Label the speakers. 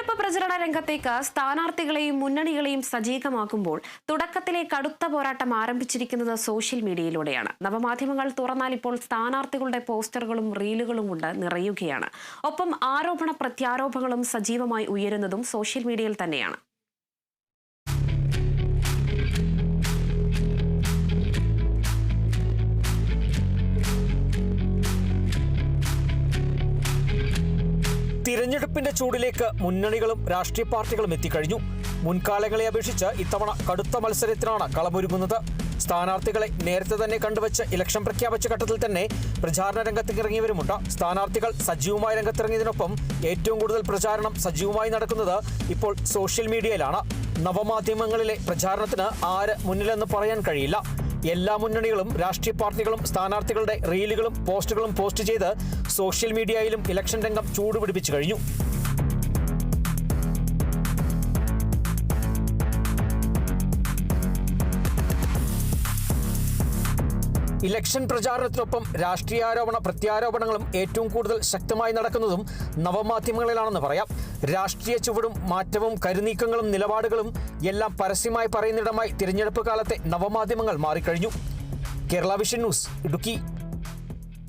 Speaker 1: തിരഞ്ഞെടുപ്പ് പ്രചരണ രംഗത്തേക്ക് സ്ഥാനാർത്ഥികളെയും മുന്നണികളെയും സജീവമാക്കുമ്പോൾ തുടക്കത്തിലെ കടുത്ത പോരാട്ടം ആരംഭിച്ചിരിക്കുന്നത് സോഷ്യൽ മീഡിയയിലൂടെയാണ്. നവമാധ്യമങ്ങൾ തുറന്നാൽ ഇപ്പോൾ സ്ഥാനാർത്ഥികളുടെ പോസ്റ്ററുകളും റീലുകളും കൊണ്ട് നിറയുകയാണ്. ഒപ്പം ആരോപണ പ്രത്യാരോപണങ്ങളും സജീവമായി ഉയരുന്നതും സോഷ്യൽ മീഡിയയിൽ തന്നെയാണ്.
Speaker 2: തിരഞ്ഞെടുപ്പിന്റെ ചൂടിലേക്ക് മുന്നണികളും രാഷ്ട്രീയ പാർട്ടികളും എത്തിക്കഴിഞ്ഞു. മുൻകാലങ്ങളെ അപേക്ഷിച്ച് ഇത്തവണ കടുത്ത മത്സരത്തിനാണ് കളമൊരുങ്ങുന്നത്. സ്ഥാനാർത്ഥികളെ നേരത്തെ തന്നെ കണ്ടുവച്ച് ഇലക്ഷൻ പ്രഖ്യാപിച്ച ഘട്ടത്തിൽ തന്നെ പ്രചാരണ രംഗത്തിറങ്ങിയവരുമുണ്ട്. സ്ഥാനാർത്ഥികൾ സജീവമായി രംഗത്തിറങ്ങിയതിനൊപ്പം ഏറ്റവും കൂടുതൽ പ്രചാരണം സജീവമായി നടക്കുന്നത് ഇപ്പോൾ സോഷ്യൽ മീഡിയയിലാണ്. നവമാധ്യമങ്ങളിലെ പ്രചാരണത്തിന് ആര് മുന്നിലെന്ന് പറയാൻ കഴിയില്ല. എല്ലാ മുന്നണികളും രാഷ്ട്രീയ പാർട്ടികളും സ്ഥാനാർത്ഥികളുടെ റീലുകളും പോസ്റ്റുകളും പോസ്റ്റ് ചെയ്ത് സോഷ്യൽ മീഡിയയിലും ഇലക്ഷൻ രംഗം ചൂടുപിടിപ്പിച്ചു കഴിഞ്ഞു. ഇലക്ഷൻ പ്രചാരണത്തിനൊപ്പം രാഷ്ട്രീയാരോപണ പ്രത്യാരോപണങ്ങളും ഏറ്റവും കൂടുതൽ ശക്തമായി നടക്കുന്നതും നവമാധ്യമങ്ങളിലാണെന്ന് പറയാം. രാഷ്ട്രീയ ചുവടും മാറ്റവും കരുനീക്കങ്ങളും നിലപാടുകളും എല്ലാം പരസ്യമായി പറയുന്നിടമായി തിരഞ്ഞെടുപ്പ് കാലത്തെ നവമാധ്യമങ്ങൾ മാറിക്കഴിഞ്ഞു. Kerala vision news, Idukki.